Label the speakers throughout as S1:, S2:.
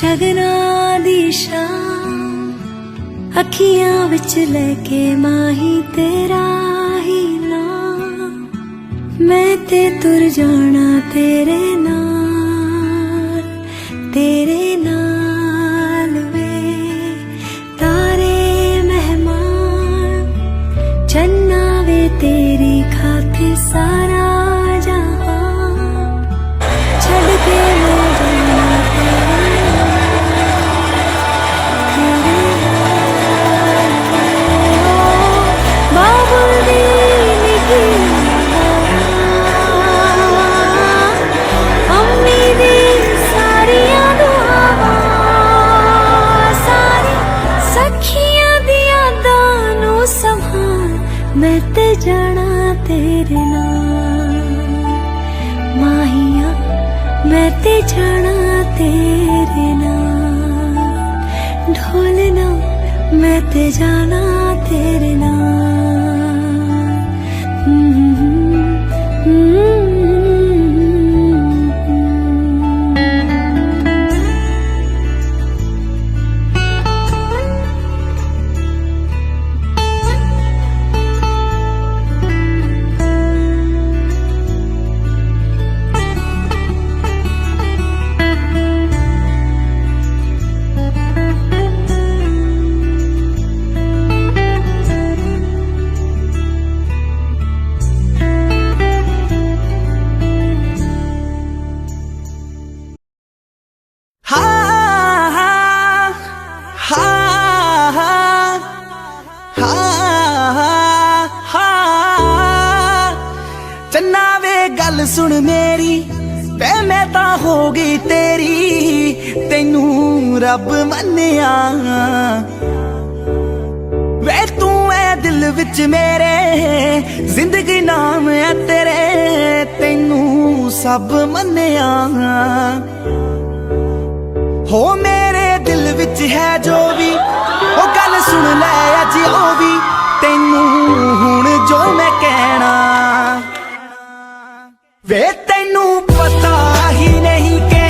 S1: शगना दी शाम अखियां विच लेके माही तेरा ही नाम, मैं ते तुर जाना तेरे नाल वे। तारे मेहमान चन्ना वे तेरी खातिर सारा जहां, छड़ के मैं जाना मैं ते जाना तेरे नाल माहिया, मैं ते जाना तेरे नाल ढोलना, मैं ते जाना तेरे नाल।
S2: चन्ना वे गल सुन मेरी, वे मैं ता हो गई तेरी, तेनू रब मन्निया। वे तू है दिल विच मेरे, जिंदगी नाम है तेरे, तेनू सब मन्निया। हो मेरे दिल विच है जो भी, ओ गल सुन ले अज ओ भी, तेनू हुण जो मैं कहना। वे तेनू पता ही नहीं कि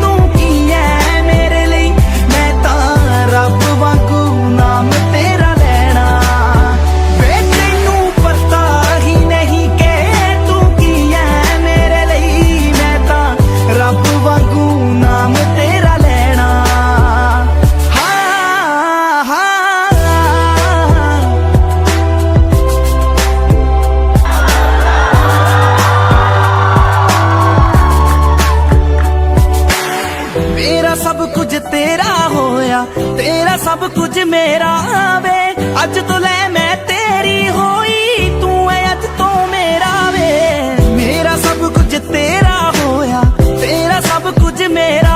S2: तू की है मेरे लिए, मैं तां रब वांगू नाम तेरा लेना। वे तेनू पता ही नहीं कि तू की है मेरे लिए, मैं तां रब वांगू नाम तेरा लेना। हाँ हाँ सब कुछ तेरा होया, तेरा सब कुछ मेरा वे, अज तो ले मैं तेरी होई, तू है अज तो मेरा वे। मेरा सब कुछ तेरा होया, तेरा सब कुछ मेरा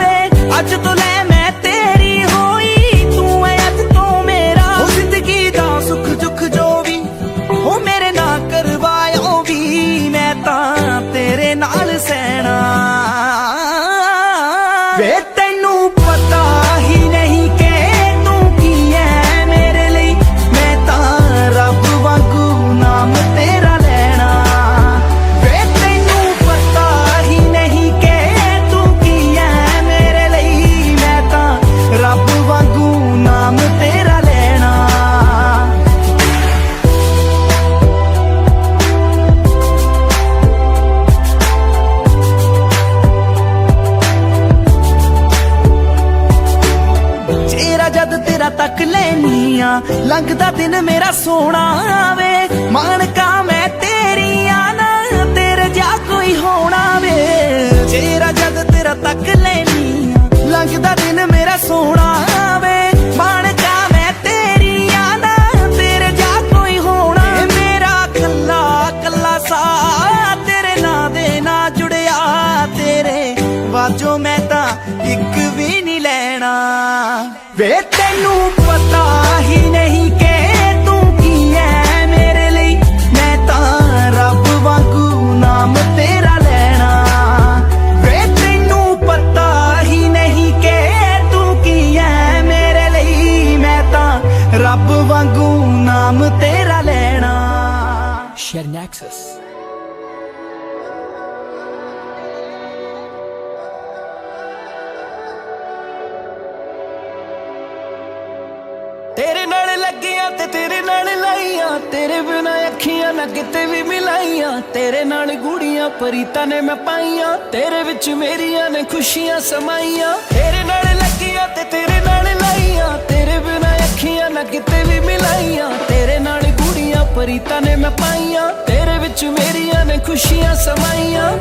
S2: वे, अज तो ले मैं तेरी होई, तू है अज तो मेरा। हो जिंदगी दा सुख दुख जो भी हो मेरे ना करवायो भी, मैं तां तेरे नाल सहना। वे तेनू पता ही नहीं कि तू की है मेरे लिए, मैं तां रब वांगू नाम तेरा लेना। वे तेनू पता ही नहीं कि तू की है मेरे लिए, मैं तां रब वांगू नाम तेरा लेना। जद तेरा तक लेनिया, लंघदा दिन मेरा सोना वे, मानका मैं तेरी आना, तेरे जा कोई होना वे। चेहरा जद तेरा तक लेनिया, लंघदा दिन मेरा सोना वे, मानका मैं तेरी आना, तेरे जा कोई होना। मेरा कल्ला कल्ला सा तेरे ना दे ना जुड़िया, तेरे वाजो मैं ता इक भी नहीं लेना। वे तेनू पता ही नहीं कि तू की है मेरे लिए, मैं तां रब वांगू नाम तेरा लेना। वे तेनू पता ही नहीं कि तू की है मेरे लिए, मैं तां रब वांगू नाम तेरा लेना।
S3: Share Nexus.
S2: ਲੱਗੀਆਂ ਤੇ ਤੇਰੇ ਨਾਲ ਲਾਈਆਂ, ਤੇਰੇ ਬਿਨਾ ਅੱਖੀਆਂ ਨਾ ਕਿਤੇ ਵੀ ਮਿਲਾਈਆਂ। ਤੇਰੇ ਨਾਲ ਗੂੜੀਆਂ ਪਰੀਤਾਂ ਨੇ ਮੈਂ ਪਾਈਆਂ, ਤੇਰੇ ਵਿੱਚ ਮੇਰੀਆਂ ਨੇ ਖੁਸ਼ੀਆਂ ਸਮਾਈਆਂ। ਤੇਰੇ ਨਾਲ ਲੱਗੀਆਂ ਤੇ ਤੇਰੇ ਨਾਲ ਲਾਈਆਂ, ਤੇਰੇ ਬਿਨਾ ਅੱਖੀਆਂ ਨਾ ਕਿਤੇ ਵੀ ਮਿਲਾਈਆਂ। ਤੇਰੇ ਨਾਲ ਗੂੜੀਆਂ ਪਰੀਤਾਂ ਨੇ ਮੈਂ ਪਾਈਆਂ, ਤੇਰੇ ਵਿੱਚ ਮੇਰੀਆਂ ਨੇ ਖੁਸ਼ੀਆਂ ਸਮਾਈਆਂ।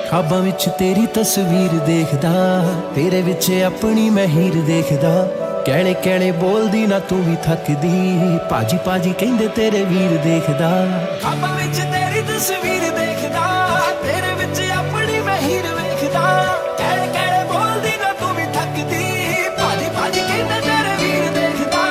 S2: ਖਾਬਾਂ ਵਿੱਚ ਤੇਰੀ ਤਸਵੀਰ ਦੇਖਦਾ, ਤੇਰੇ ਵਿੱਚ ਆਪਣੀ ਮੈਂ ਹੀਰ ਦੇਖਦਾ। ਕਹਿਣੇ ਕਹਿਣੇ ਬੋਲਦੀ ਨਾ ਤੂੰ ਵੀ ਥੱਕਦੀ, ਭਾਜੀ ਭਾਜੀ ਕਹਿੰਦੇ ਤੇਰੇ ਵੀਰ ਦੇਖਦਾ। ਖਾਬਾਂ ਵਿੱਚ ਤੇਰੀ ਤਸਵੀਰ ਦੇਖਦਾ, ਤੇਰੇ ਵਿੱਚ ਆਪਣੀ ਮੈਂ ਹੀਰ ਵੇਖਦਾ। ਕਹਿਣੇ ਕਹਿਣੇ ਬੋਲਦੀ ਨਾ ਤੂੰ ਵੀ ਥੱਕਦੀ, ਭਾਜੀ ਭਾਜੀ ਕਹਿੰਦੇ ਤੇਰੇ ਵੀਰ ਦੇਖਦਾ।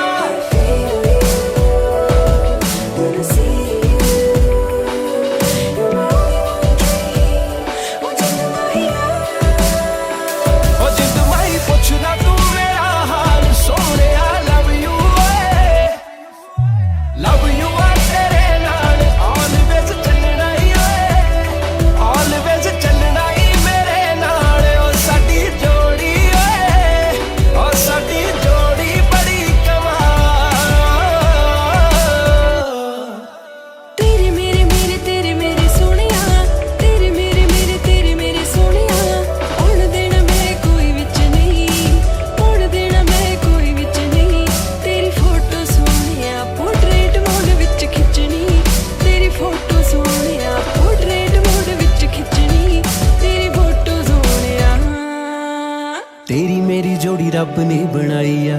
S2: तेरी मेरी जोड़ी रब ने बनाई आ,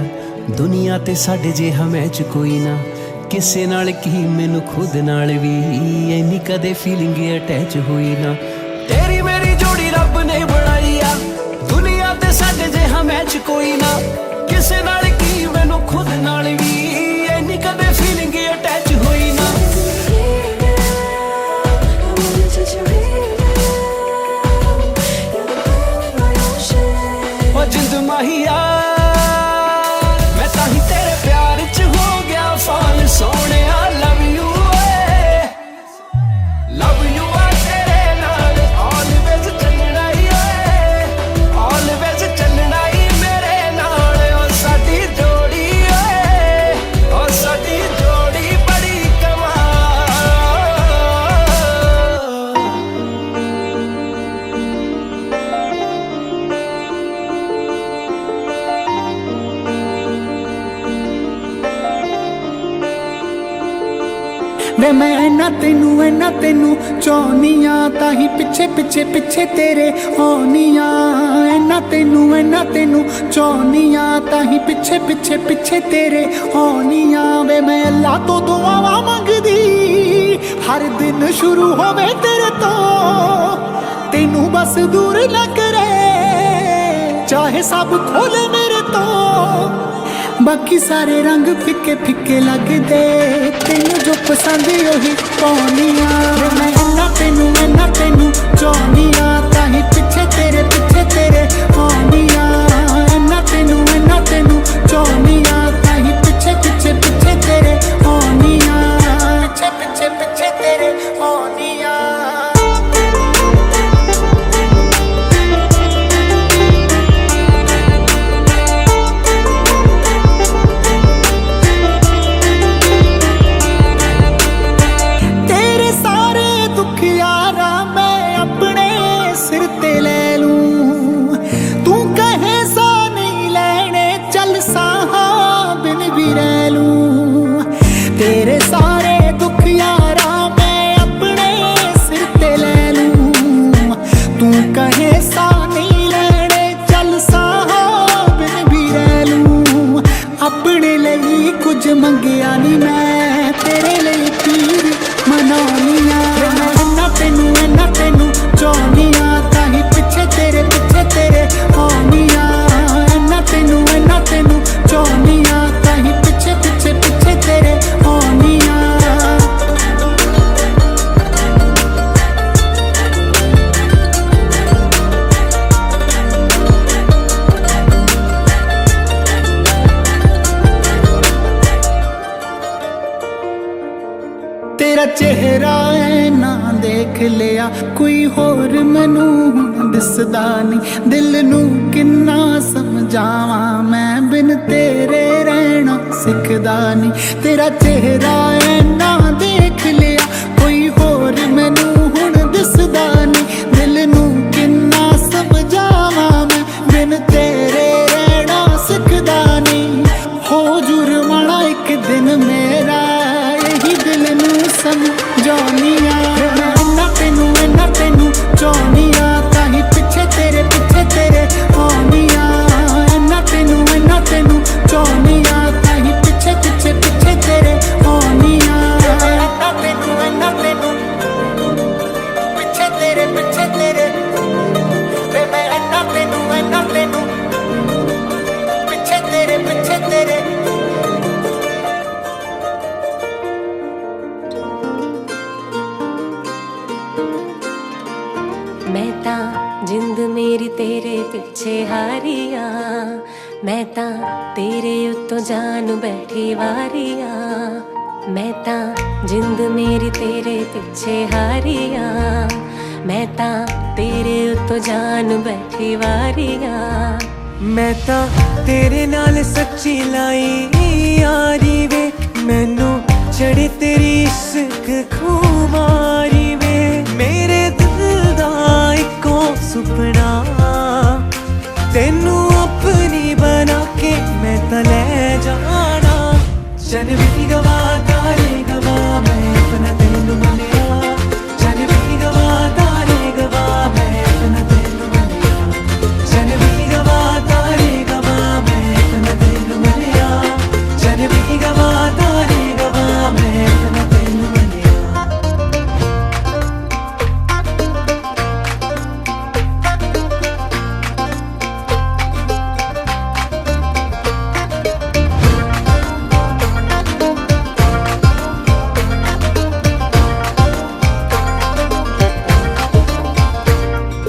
S2: दुनिया ते साडे जिहा मैच कोई ना। किसे नाल की मैनू खुद नाल भी इन्नी कदे फीलिंग अटैच हुई ना। तेरी मेरी जोड़ी रब ने बनाई आ, दुनिया ते साडे जिहा मैच कोई ना। किसे नाल की मैनू खुद नाल भी इन्नी कदे फीलिंग अटैच हुई ना। जिंद माहिया मैं ताही तेरे प्यार च हो गया फाल सोने। लव यू आ तेरे नाल ऑलवेज चलना ही, ऑलवेज चलना ही मेरे नाल। ओ साडी जोड़ी ओ साडी जोड़ी बड़ी कमाल।
S4: वे मैं इन्ना तेनू चाहनिया, ताही पिछे पिछे पिछे तेरे आनिया। इन्ना तेनू चाहनिया, ताही पिछे पिछे पिछे तेरे आनिया। वे मैं अल्लाह तो दुआवा मंगदी, हर दिन शुरू होवे तेरे तो। तेनू बस दूर न करे, चाहे सब खोले मेरे तो। बाकी सारे रंग फिक्के फिक्के लगदे, तेनू जो पसंद ओही पाउनिया। मैं इन्ना तेनू चाहनिया, ताही पिछे तेरे आनिया। इन्ना तेनू चाहनिया, ताही पिछे पिछे तेरे आनिया। पिछे तेरे आनिया। तेरा चेहरा है ना देख लिया कोई होर मैनू हुण दिसदा नहीं दिल नू किन्ना समझावां मैं बिन तेरे रहना सिखदा नहीं तेरा चेहरा है ना देख लिया कोई होर मैनू हुण दिसदा नहीं दिल नू किन्ना समझावां मैं बिन तेरे रहना सिखदा नहीं हो जुर्माना एक दिन मेरा यही दिल नू समझाउनिया मैं इन्ना तेनू चाहुनिया ताही पिछे तेरे आउनिया इन्ना तेनू चाहुनिया ताही पिछे तेरे आउनिया इन्ना तेनू पिछे तेरे वे मैं इन्ना तेनू पिछे तेरे
S1: मैं तां जिंद मेरी तेरे पिछे हारिया मैं तां तेरे उत्तों जान बैठी वारिया मैं तां जिंद मेरी तेरे पिछे हारिया मैं तां तेरे उत्तों जान बैठी वारिया
S2: मैं तां तेरे नाल सच्ची लाई यारी वे मैनू चढ़े तेरी इश्क खुमारी वे मेरे दिल दा इको सुपना तेनू अपनी बना के मैं तां ले जाना चल भी गवा तारे गवा मैं अपना तेनू मनिया चल भी गवा तारे गवा मैं अपना तेनू मनिया चल भी गवा तारे गवा मैं अपना तेनू मनिया चल भी गवा तारे गवा मैं अपना तेनू मनिया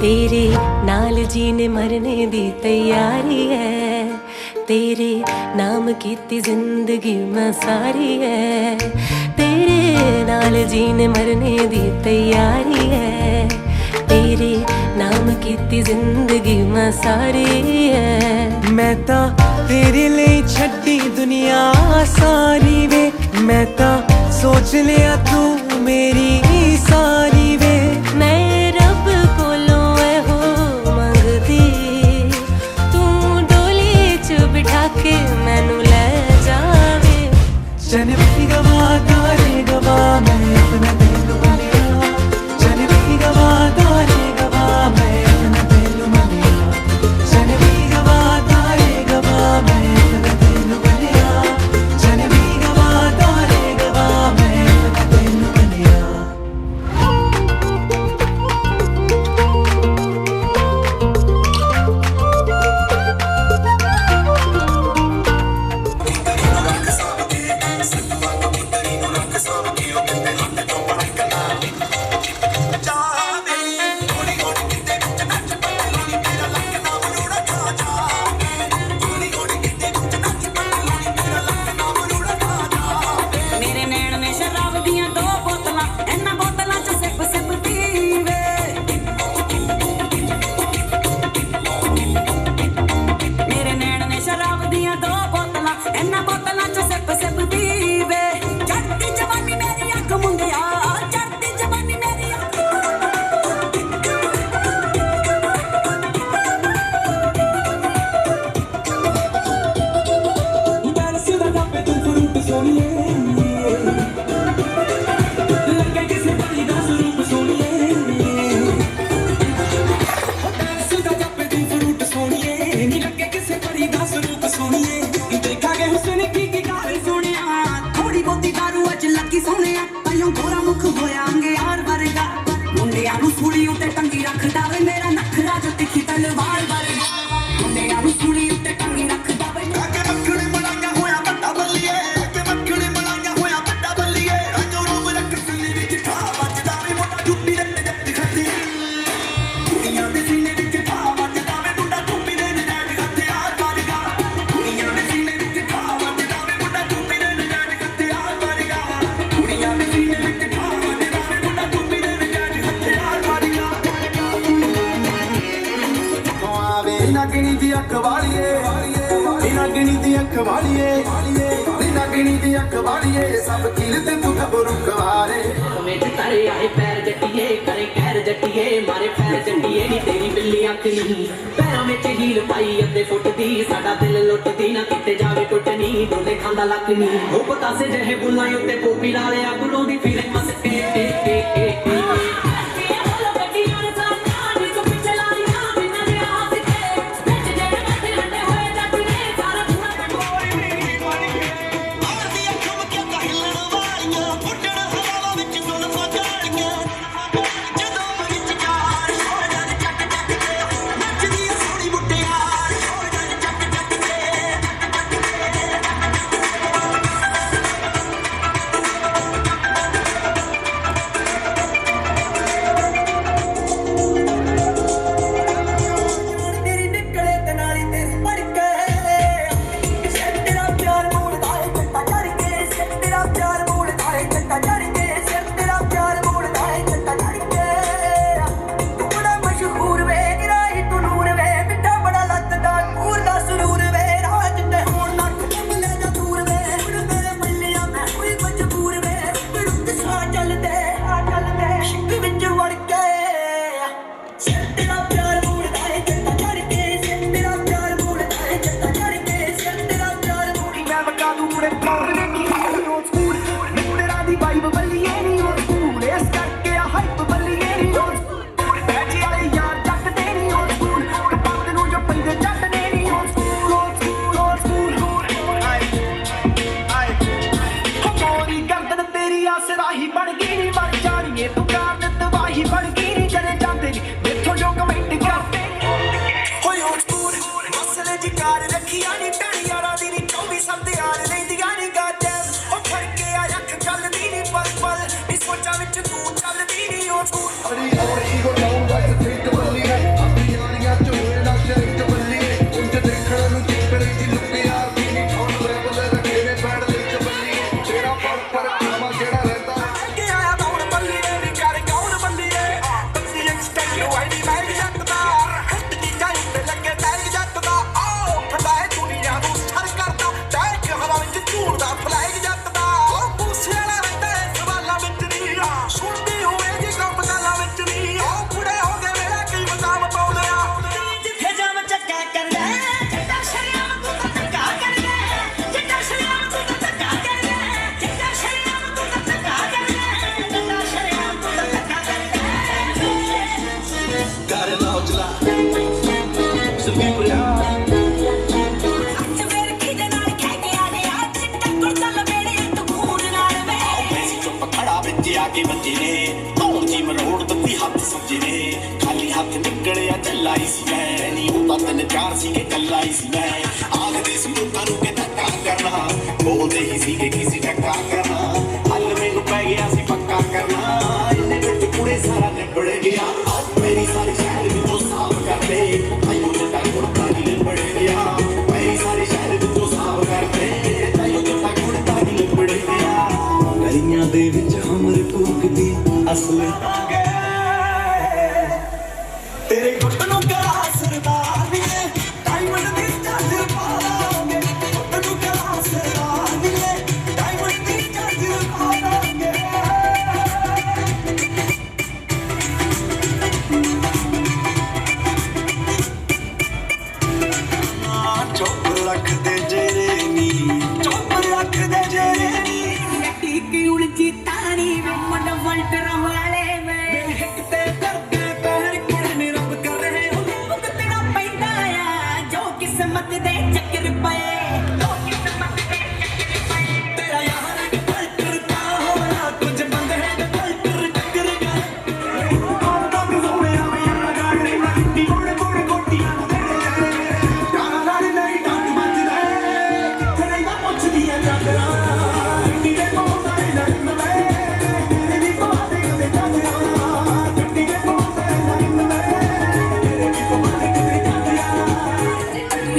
S1: तेरे नाल जीने मरने दी तैयारी है तेरे नाम कीती जिंदगी मैं सारी है तेरे नाल जीने मरने दी तैयारी है तेरे नाम कीती जिंदगी मैं सारी है
S2: मैं तां तेरे लिए छड्डी दुनिया सारी वे मैं तां सोच लिया तू मेरी सारी वे
S1: मैं रब कोलों हो मंगदी तू डोली च बिठा के मैनू ले जावे
S2: चल भी गवा तारे गवा मैं अपना तेनू मनिया चल भी गवा तारे गवा मैं अपना तेनू मनिया चल भी गवा तारे गवा मैं अपना तेनू मनिया चल भी गवा तारे गवा मैं अपना तेनू मनिया
S5: बिना गिनी दी अख वालिए बिना गिनी दी अख वालिए बिना गिनी दी अख वालिए सब कीरत तू खबरू कवारे
S6: में तारे आए पैर जट्टिए करे कहर जट्टिए मारे पैर जट्टिए नी तेरी बिल्ली अख नहीं पैरों में हील पाई अद्धे फुट दी साडा दिल लुटदी ना किते जावे टुटनी डोले खांदा लक नहीं हो पता से जहे बुलाए उत्ते पोपी लाले अगलों दी फिरे मस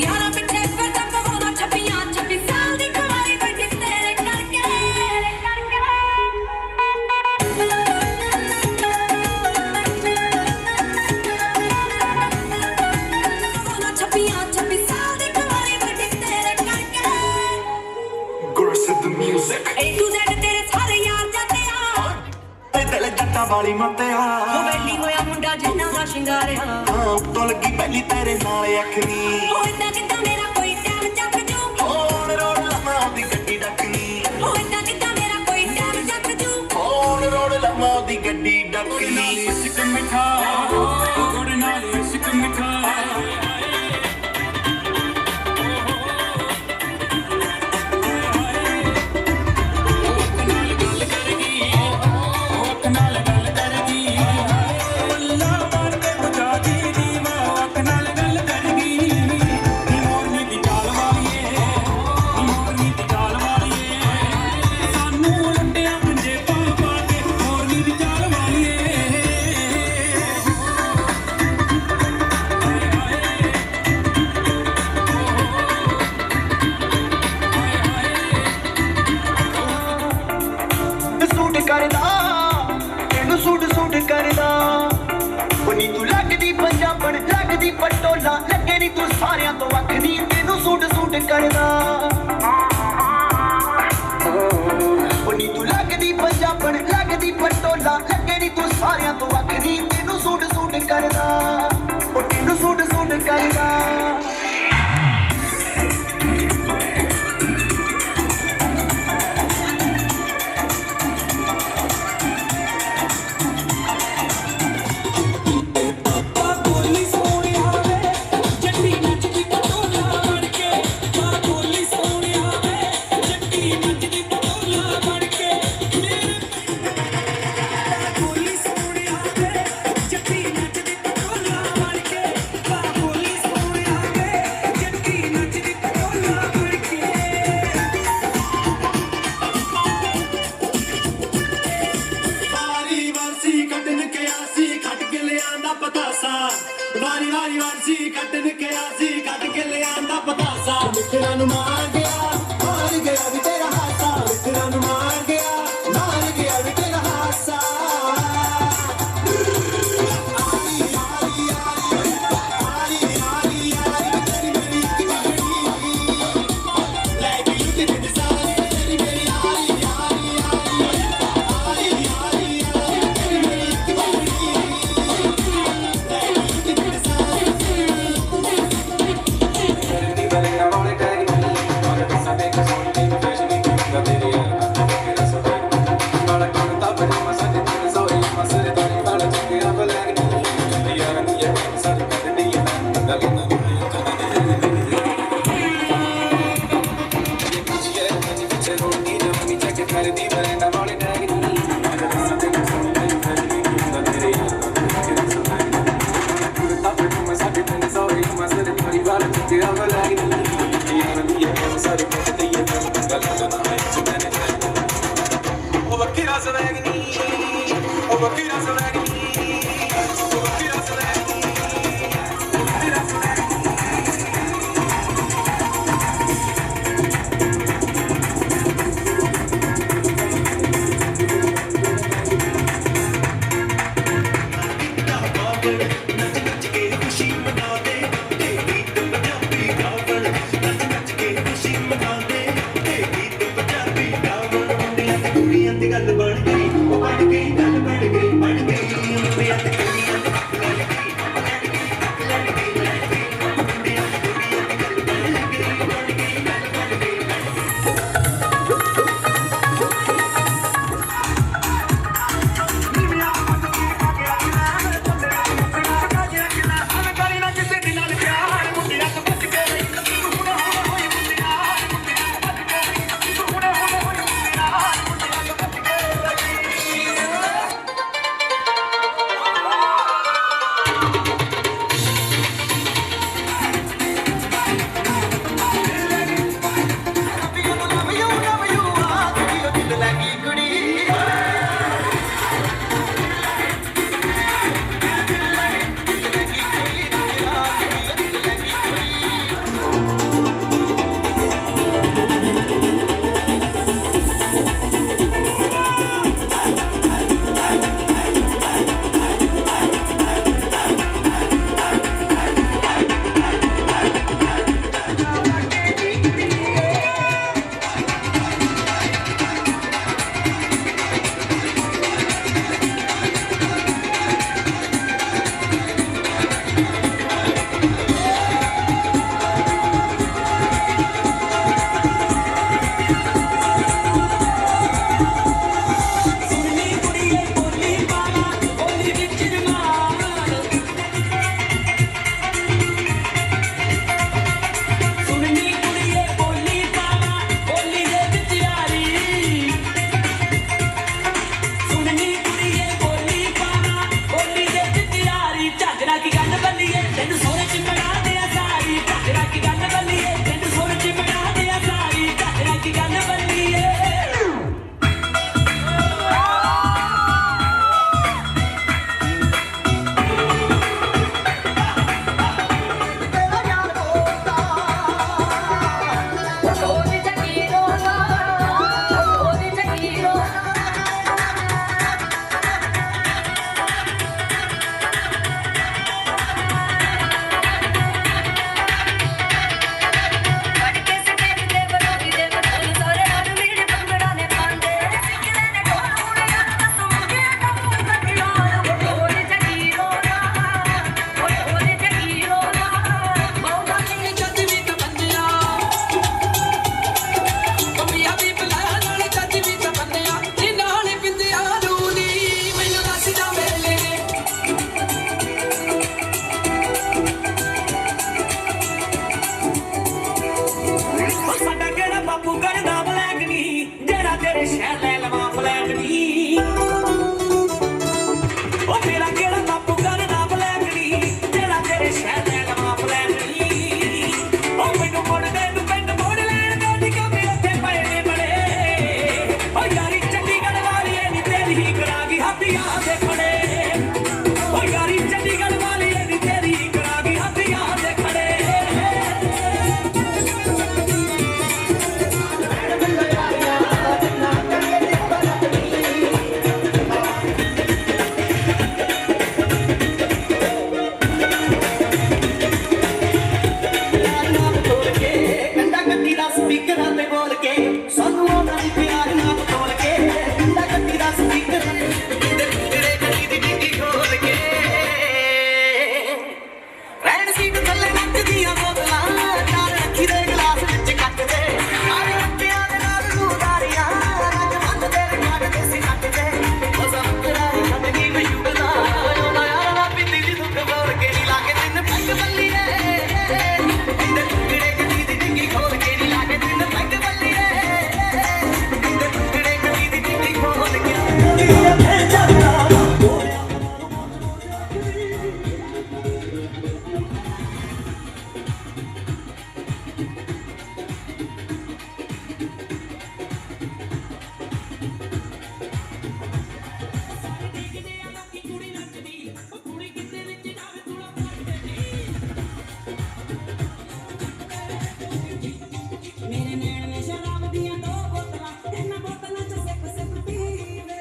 S7: यारा बिठे
S5: ਵਾਲੀ ਮਤਿਆ
S7: ਉਹ ਬੈਲੀ ਹੋਇਆ ਮੁੰਡਾ ਜਿੰਨਾ ਦਾ ਸ਼ਿੰਗਾਰਿਆ
S5: ਹਾਂ ਉੱਤੋਂ ਲੱਗੀ ਪਹਿਲੀ ਤੇਰੇ ਨਾਲ ਅੱਖਨੀ
S7: ਉਹ ਇੰਨਾ ਕਿੱਦਾਂ ਮੇਰਾ ਕੋਈ ਟਾਈਮ ਚੱਕ ਜੂ
S5: ਹੋਣ ਰੋਡ ਲੰਮਾ ਉਹਦੀ ਗੱਡੀ ਡੱਕਨੀ
S7: ਉਹ ਇੰਨਾ ਕਿੱਦਾਂ ਮੇਰਾ ਕੋਈ ਟਾਈਮ ਚੱਕ ਜੂ
S5: ਹੋਣ ਰੋਡ ਲੰਮਾ ਉਹਦੀ ਗੱਡੀ ਡੱਕਨੀ
S8: ਇਸ਼ਕ ਮਿੱਠਾ ਗੁੜ ਨਾਲ ਇਸ਼ਕ ਮਿੱਠਾ
S2: ਸੂਟ ਕਰਦਾ ਤੈਨੂੰ ਸੂਟ ਕਰਦਾ ਉਹ ਨੀ ਤੂੰ ਲੱਗਦੀ ਪੰਜਾਬਣ ਲੱਗਦੀ ਪਟੋਲਾ ਲੱਗੇ ਨੀ ਤੂੰ ਸਾਰਿਆਂ ਤੋਂ ਵੱਖ ਨੀ ਤੈਨੂੰ ਸੂਟ ਕਰਦਾ ਉਹ ਨੀ ਤੂੰ ਲੱਗਦੀ ਪੰਜਾਬਣ ਲੱਗਦੀ ਪਟੋਲਾ ਲੱਗੇ ਨੀ ਤੂੰ ਸਾਰਿਆਂ ਤੋਂ ਵੱਖ ਨੀ ਤੈਨੂੰ ਸੂਟ ਕਰਦਾ ਉਹ ਤੈਨੂੰ ਸੂਟ ਕਰਦਾ
S8: ਵਾਰੀ ਵਾਰਸੀ ਕੱਟਣ ਕੇ ਆਸੀ ਕੱਟ ਕੇ ਲਿਆਂਦਾ ਪਤਾਸਾ ਮਿੱਠੜਾਂ ਨੂੰ ਮਾਰ ਗਿਆ ਵੀ ਤੇਰਾ ਹਾਸਾ ਮਿੱਠੜਾਂ ਨੂੰ ਮਾਰ ਗਿਆ ਵੀ ਤੇਰਾ ਹਾਸਾ
S2: ਤੇਰੇ ਸ਼ਹਿਰ ਲੈ ਲਵਾਂ ਫਲੈਟ ਨੀ ਉਹ ਤੇਰਾ ਕਿਹੜਾ ਬਾਪੂ ਕਰਦਾ ਬਲੈਕ ਨੀ ਤੇਰਾ ਤੇਰੇ ਸ਼ਹਿਰ ਲੈ ਲਵਾਂ ਫਲੈਟ ਨੀ ਉਹ ਮੈਨੂੰ ਮੋੜ ਦੇ ਤੂੰ ਪਿੰਡ ਮੋੜ ਲੈਣ ਦੇ ਨਿਕਮੇ ਉੱਥੇ ਪਏ ਨੇ ਬੜੇ ਉਹ ਯਾਰੀ ਚੰਡੀਗੜ੍ਹ ਵਾਲੀਏ ਨੀ ਤੇਰੀ ਹੀ ਕਰਾਂਗੀ ਹੱਥੀਆਂ ਦੇ ਖੜੇ ਉਹ ਯਾਰੀ ਚੰਡੀਗੜ੍ਹ ਵਾਲੀਏ ਨੀ ਤੇਰੀ ਹੀ ਕਰਾਂਗੀ ਹੱਥੀਆਂ ਦੇ ਖੜੇ ਸਪੀਕਰਾਂ ਤੇ ਬੋਲ ਕੇ ਸਾਨੂੰ ਉਹਨਾਂ ਦੀ ਪਿਆਰ ਨਾਲ ਬੋਲ ਕੇ ਕੰਡਾ ਕੱਟੀ ਦਾ ਸਪੀਕਰ ਕਿਤੇ ਟੁਕੜੇ ਗੱਡੀ ਦੀ ਡਿੱਗੀ ਖੋਲ ਕੇ ਰੈਡ ਸੀਟ ਥੱਲੇ ਨੱਚਦੀਆਂ ਬੋਤਲਾਂ ਚਾਰ ਅੱਖੀ ਦੇ ਗਲਾਸ ਵਿੱਚ ਕੱਟ ਦੇ ਆਰੇ ਅੱਪਿਆਂ ਦੇ ਨਾਲ ਰੂਦਾਰੀਆਂ ਰੱਜ ਮੰਨ ਦੇ ਰਿਕਾਰਡ ਦੇ ਸੀ ਨੱਟ ਦੇ ਉਹ ਜ਼ਮਕਰਾਰੀ ਖੱਟਗੀ ਮਸ਼ੂਕਲਾ ਉਹਨਾਂ ਯਾਰਾਂ ਨਾਲ ਪੀਤੀ ਦੀ ਦੁੱਖ ਬੋਲ ਕੇ ਨਹੀਂ ਲਾ ਕੇ ਤਿੰਨ ਪੈਗ ਬੱਲੀ ਏ ਕਿਤੇ ਟੁਕੜੇ ਗੱਡੀ ਦੀ ਡਿੱਗੀ ਖੋਲ ਕੇ ਨਹੀਂ ਲਾ ਕੇ ਤਿੰਨ ਪੈਗ ਬੱਲੀ ਏ ਕਿਤੇ ਟੁਕੜੇ ਗੱਡੀ ਦੀ ਡਿੱਗੀ ਖੋਲ ਕੇ
S7: ਮੇਰੇ ਨੈਣ ਨੇ ਸ਼ਰਾਬ ਦੀਆਂ ਦੋ ਬੋਤਲਾਂ ਇਹਨਾਂ ਬੋਤਲਾਂ ਚ ਸਿਪ ਸਿਪ ਪੀਵੇ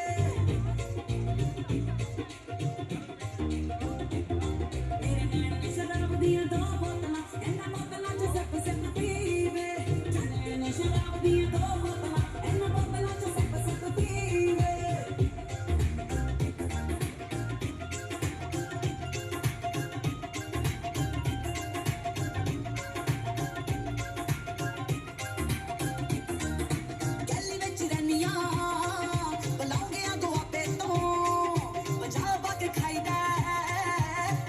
S7: ਮੇਰੇ ਨੈਣ ਨੇ ਸ਼ਰਾਬ ਦੀਆਂ ਦੋ ਬੋਤਲਾਂ ਇਹਨਾਂ ਬੋਤਲਾਂ ਚ ਸਿਪ ਸਿਪ ਪੀਵੇ ਮੇਰੇ ਨੇ ਸ਼ਰਾਬ ਦੀਆਂ ਦੋ ਬੋਤਲਾਂ ਇਹਨਾਂ ਬੋਤਲਾਂ ਚ ਸਿਪ ਸਿਪ ਪੀਵੇ ਗਲੀ ਵਿੱਚ ਰੰਨੀਆਂ ਬਲਾਉਂਗਿਆਂ ਦੁਆਬੇ ਤੋਂ ਪੰਜਾਬ ਆ ਕੇ ਖਾਈਦਾ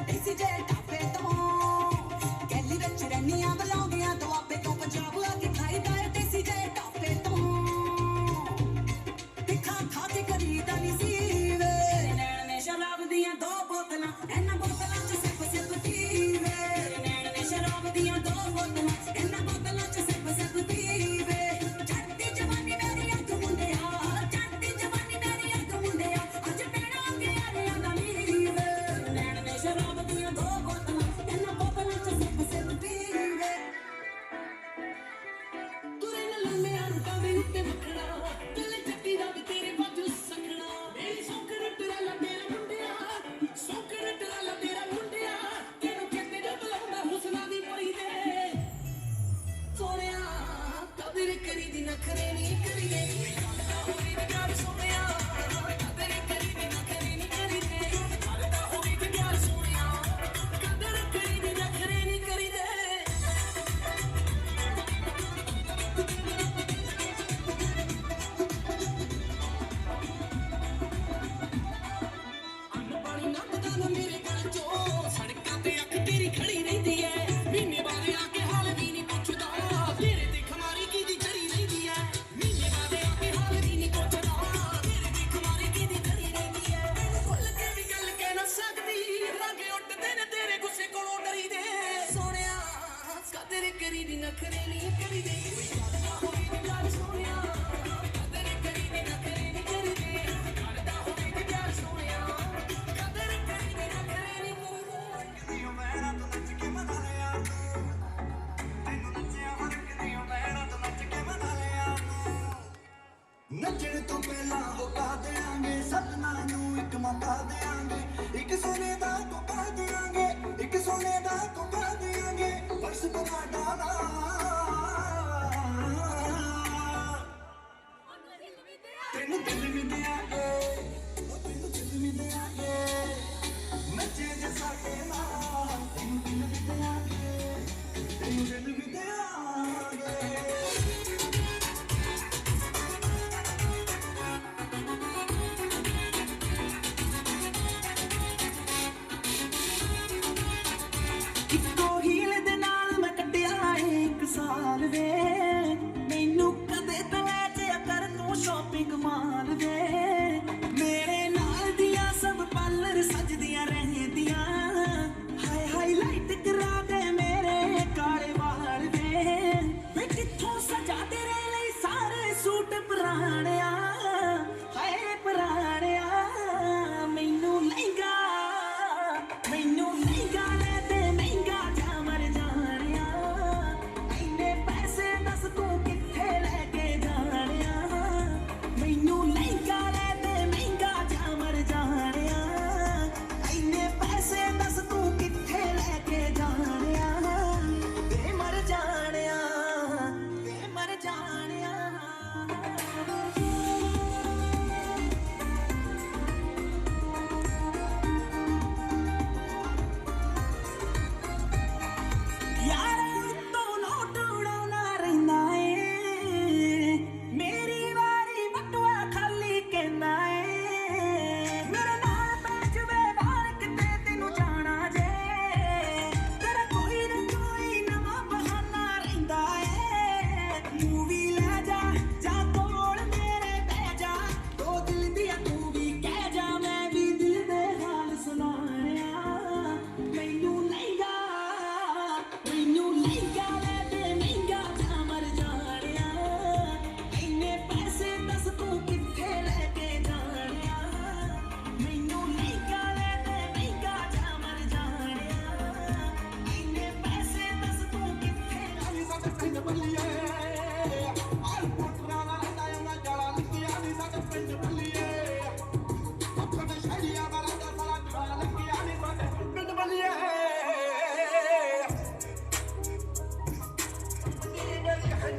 S7: ਇਸੀ ਜੇ ਟਾਪੇ ਤੋਂ ਗਲੀ ਵਿੱਚ ਰੰਨੀਆਂ ਬਲਾਉਂਗਿਆਂ ਦੁਆਬੇ ਤੋਂ ਪੰਜਾਬ ਆ ਕੇ ਖਾਈਦਾ ਇਸੀ ਜੇ ਟਾਪੇ ਤੋਂ ਤਿੱਖਾ ਖਾ ਕੇ ਕਰੀਦਾ ਨਹੀਂ ਸੀ ਵੇ ਨੈਣ ਨੇ ਸ਼ਰਾਬ ਦੀਆਂ ਦੋ ਬੋਤਲਾਂ ਇਹਨਾਂ ਬੋਤਲਾਂ ਚ ਸਿਪ ਸਿਪ ਪੀਵੇ ਨੈਣ ਨੇ ਸ਼ਰਾਬ ਦੀਆਂ ਦੋ ਬੋਤਲਾਂ ਇਹਨਾਂ ਬੋਤਲਾਂ ਚ ਸਿਪ ਸਿਪ ਪੀਵੇ ਚੜ੍ਹਦੀ ਜਵਾਨੀ ਮੇਰੀ ਅੱਖ ਮੁੰਡਿਆ ਚੜ੍ਹਦੀ ਜਵਾਨੀ ਮੇਰੀ ਅੱਖ ਮੁੰਡਿਆ ਅੱਜ ਪੈਣਾ ਕੇ ਆਰਿਆਂ ਦਾ ਨੀਵੇ ਨੈਣ ਨੇ ਸ਼ਰਾਬ ਦੀਆਂ ਦੋ ਬੋਤਲਾਂ ਇਹਨਾਂ ਬੋਤਲਾਂ ਚ ਸਿਪ ਸਿਪ ਪੀਵੇ ਤੁਰੇ ਨਾ ਲੰਮਿਆਂ ਨੂੰ ਕਾਵੇ ਉੱਤੇ ਮੱਖਣਾ ਦਿਲ ਚੱਟੀ ਦਾ ਵੀ ਤੇਰੇ ਬਾਜੂ ਸਖਣਾ ਮੇਰੀ ਸੌਕਰ ਟਰਾਲਾ ਮੇਰਾ ਮੁੰਡਿਆ ਸੌਕਰ ਟਰਾਲਾ ਮੇਰਾ ਮੁੰਡਿਆ ਤੈਨੂੰ ਕਿਤੇ ਜਦ ਲਾਉਂਦਾ ਹੁਸਨਾ ਦੀ ਪਈ ਦੇ ਸੋਹਣਿਆ ਕਦਰ ਕਰੀ ਦੀ ਨਖਰੇ ਨਹੀਂ ਕਰੀਏ ਕਰਦਾ ਹੋਵੇ ਤੇ ਪਿਆਰ ਸੋਹਣਿਆ ਕਦਰ ਕਰੀ ਦੀ ਨਖਰੇ ਨਹੀਂ ਕਰੀਏ ਕਰਦਾ ਹੋਵੇ ਤੇ ਪਿਆਰ ਸੋਹਣਿਆ ਕਦਰ ਕਰੀ ਦੀ ਨਖਰੇ ਨਹੀਂ ਕਰੀਦੇ ਅੰਨ ਪਾਣੀ ਨੱਕਦਾ ਨਾ ਮੇਰੇ ਗਲ ਚੋਂ ਸੜਕਾਂ ਤੇ ਅੱਖ ਤੇਰੀ ਖੜੀ ਰਹਿੰਦੀ ਐ ਮਹੀਨੇ ਬਾਅਦ ਆ ਕੇ ਹਾਲ ਵੀ ਨਹੀਂ ਪੁੱਛਦਾ ਤੇਰੇ ਤੇ ਖਮਾਰੀ ਕਿਹਦੀ ਚੜੀ ਰਹਿੰਦੀ ਐ ਮਹੀਨੇ ਬਾਅਦ ਆ ਕੇ ਹਾਲ ਵੀ ਨਹੀਂ ਪੁੱਛਦਾ ਤੇਰੇ ਤੇ ਖਮਾਰੀ ਕਿਹਦੀ ਚੜੀ ਰਹਿੰਦੀ ਐ ਭੁੱਲ ਕੇ ਵੀ ਗੱਲ ਕਹਿ ਨਾ ਸਕਦੀ ਰੰਗ ਉੱਡਦੇ ਨੇ ਤੇਰੇ ਗੁੱਸੇ ਕੋਲੋਂ ਡਰੀਦੇ ਸੋਹਣਿਆ ਕਦਰ ਕਰੀ ਦੀ ਨਖਰੇ ਨਹੀਂ ਕਰੀਦੇ ਕਰਦਾ ਹੋਵੇ ਤੇ ਪਿਆਰ ਸੋਹਣਿਆ ਕਦਰ ਕਰੀ ਦੀ ਨਖਰੇ ਨਹੀਂ ਕਰੀਦੇ ਕਰਦਾ ਹੋਵੇ ਤੇ ਪਿਆਰ ਸੋਹਣਿਆ ਕਦਰ ਕਰੀ ਦੀ ਨਖਰੇ ਨਹੀਂ ਕਰੀਦੇ
S5: ਨੱਚਣ ਤੋਂ ਪਹਿਲਾਂ ਹੋਕਾ ਦੇਾਂਗੇ ਸਪਨਾ ਨੂੰ ਇੱਕ ਮੌਕਾ ਦੇਾਂਗੇ ਇੱਕ ਸੋਨੇ ਦਾ ਕੋਕਾ ਦੇਾਂਗੇ ਇੱਕ ਸੋਨੇ ਦਾ ਕੋਕਾ ਦੇਾਂਗੇ ਬਸ ਤੁਹਾਡਾ ਤੈਨੂੰ ਦਿਲ ਵੀ ਦਿਆਂਗੇ ਉਹ ਤੈਨੂੰ ਦਿਲ ਵੀ ਦਿਆਂਗੇ ਨੱਚੇ ਜੇ ਸਾਡੇ ਨਾਲ ਤੈਨੂੰ ਦਿਲ ਵੀ ਦਿਆਂਗੇ ਤੈਨੂੰ ਦਿਲ ਵੀ ਦਿਆਂਗੇ
S2: ਸਾਲ ਵੇ ਮੈਨੂੰ ਕਦੇ ਤਾਂ ਲੈ ਜਾ ਕਰ ਤੂੰ ਸ਼ੋਪਿੰਗ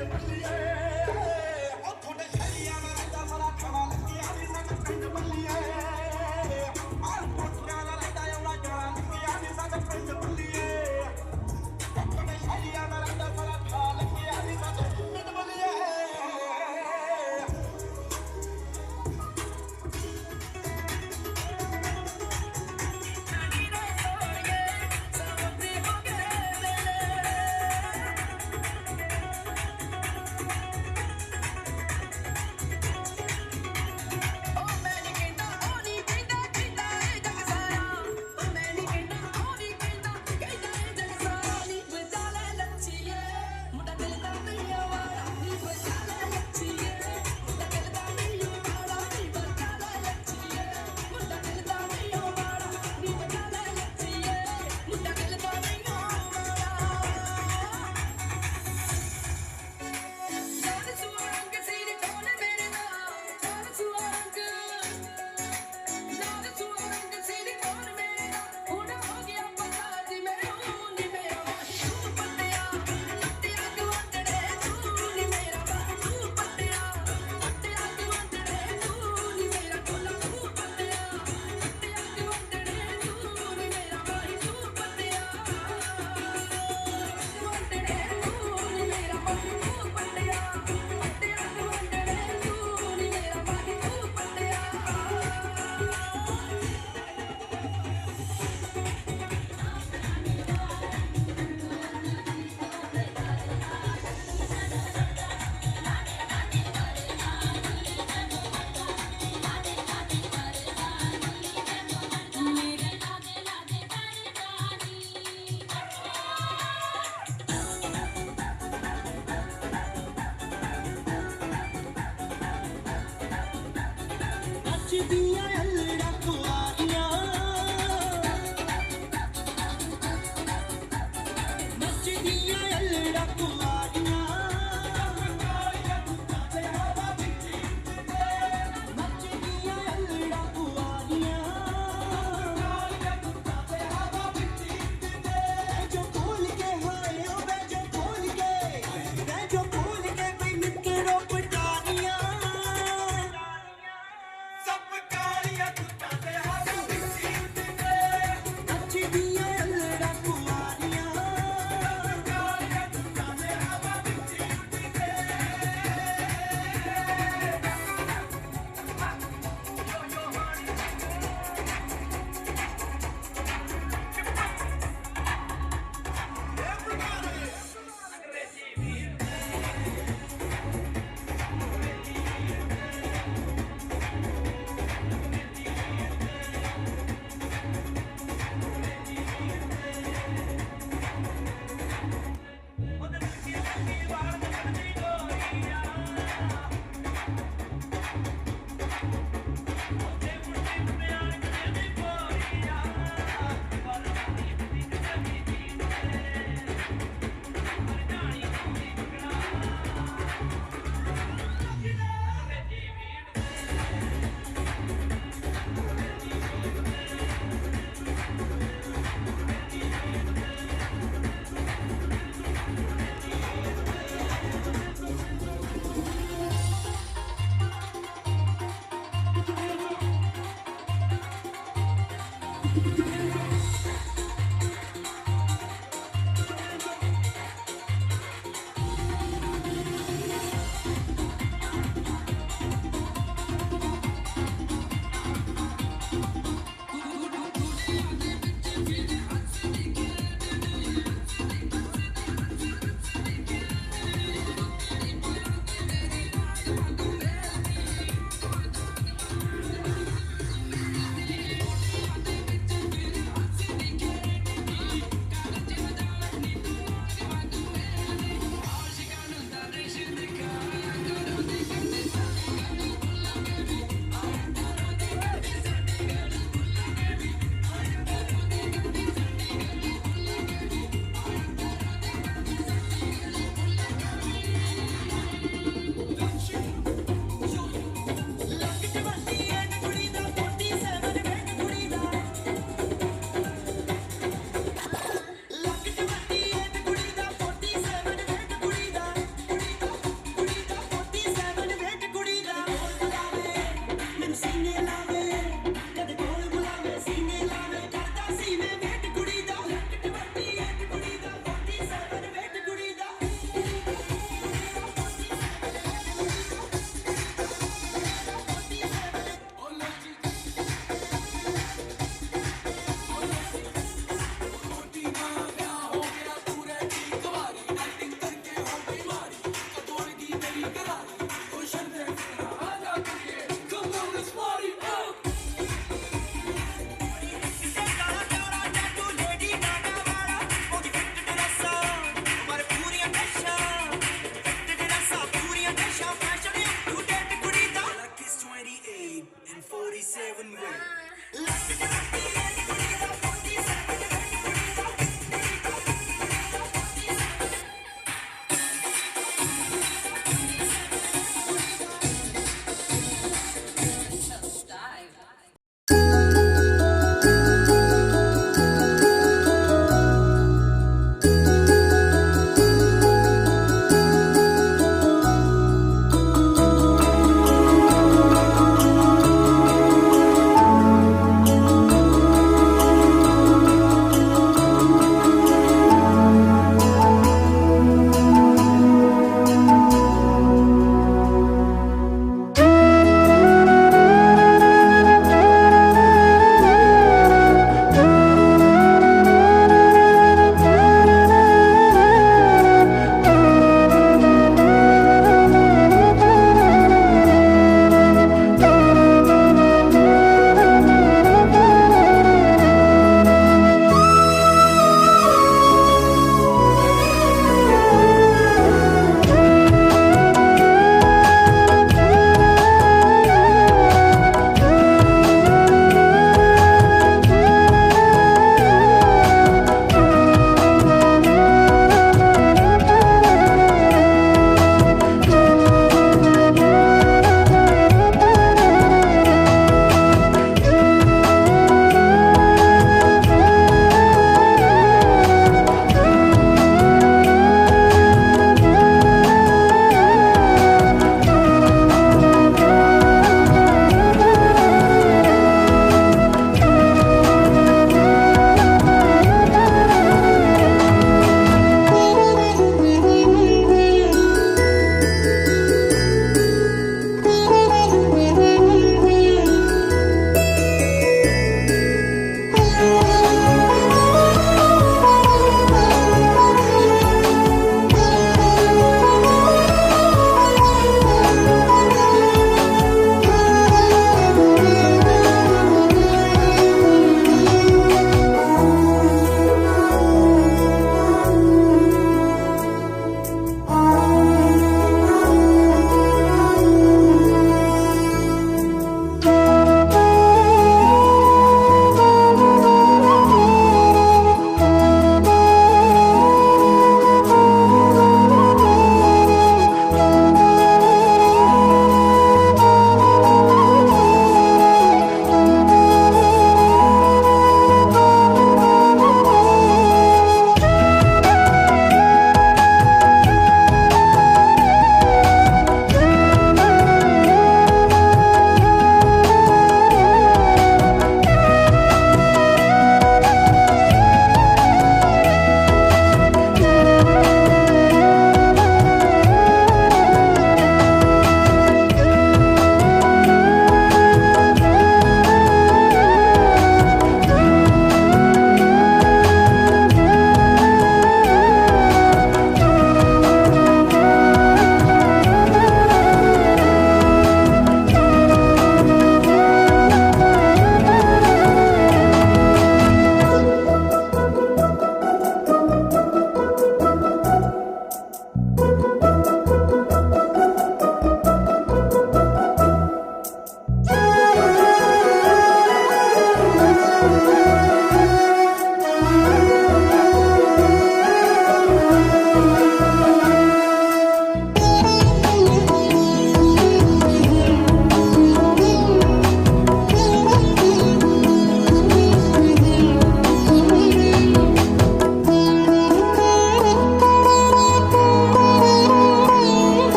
S5: ਪਿੰਡ ਬੱਲੀਏ ਉੱਥੋਂ ਦੇ ਸ਼ਹਿਰੀਆਂ ਦਾ ਰਹਿੰਦਾ ਸਾਰਾ ਖਾਣਾ ਲੱਗਿਆ ਨੀ ਸਾਡੇ ਪਿੰਡ ਬੱਲੀਏ ਆਹ ਕੋਠੀਆਂ ਦਾ ਰਹਿੰਦਾ ਆਉਣਾ ਜਾਣਾ ਲੱਗਿਆ ਨੀ ਸਾਡੇ ਪਿੰਡ ਬੱਲੀਏ ਉੱਥੋਂ ਦੇ ਸ਼ਹਿਰੀਆਂ ਦਾ ਰਹਿੰਦਾ ਸਾਰਾ ਖਾਣਾ ਲੱਗਿਆ ਨੀ ਸਾਡੇ ਪਿੰਡ ਬੱਲੀਏ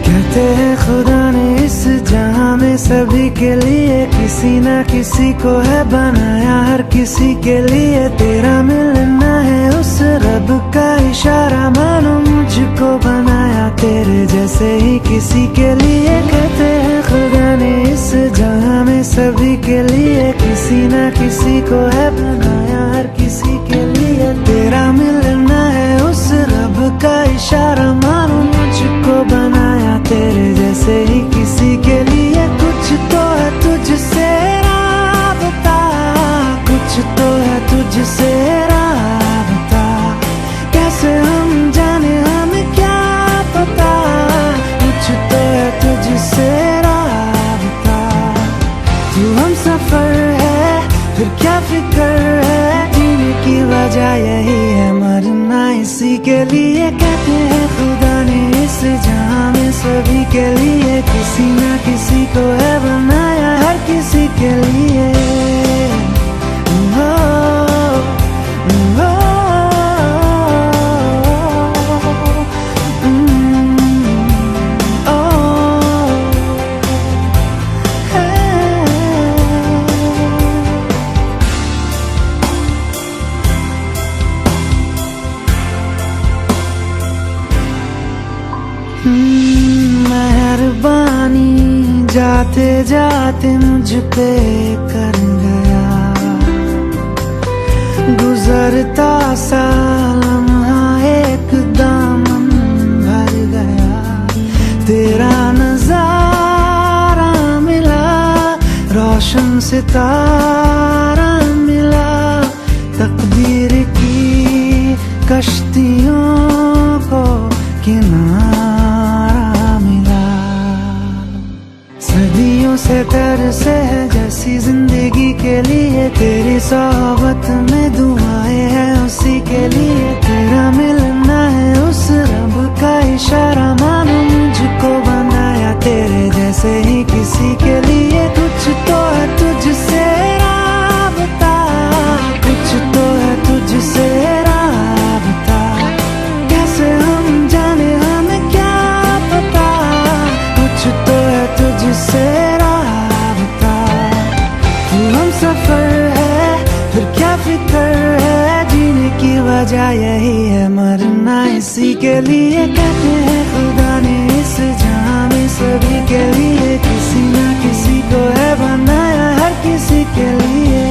S2: कहते हैं खुदा ने इस जहां में सभी के लिए किसी ना किसी को है बनाया, हर किसी के लिए तेरा मिलना है उस रब का इशारा, मानो मुझको बनाया तेरे जैसे ही किसी के लिए। कहते हैं खुदा ने इस जहां में सभी के लिए किसी ना किसी को है बनाया, हर किसी के लिए तेरा मिलना है उस रब का इशारा, मानो मुझको बनाया तेरे जैसे ही किसी के लिए। कुछ तो है तुझसे राबता, कुछ तो है तुझसे राबता, कैसे हम जाने हमें क्या पता, कुछ तो है तुझसे राबता। तू हम सफर है फिर क्या फिक्र है, जीने की वजह यही है मरना इसी के लिए। कहते हैं खुदा ने इस जहां में सभी के लिए किसी ना किसी को है बनाया, हर किसी के लिए। मेहरबानी जाते जाते मुझ पे कर गया, गुजरता सा लम्हा एक दामन भर गया, तेरा नजारा मिला, रोशन सितारा मिला, तकदीर की कश्तियों को किनारा मिला। सदियों से तरसे है जैसी जिंदगी के लिए, तेरी सोहबत में दुआएं हैं उसी के लिए, तेरा मिलना है उस रब का इशारा, मानो मुझको बनाया तेरे जैसे ही किसी के लिए। कुछ तो है तुझसे राबता, कुछ तो है वजह यही है मरना इसी के लिए, कहते हैं खुदा ने इस जहां में सभी के लिए किसी ना किसी को है बनाया, हर किसी के लिए।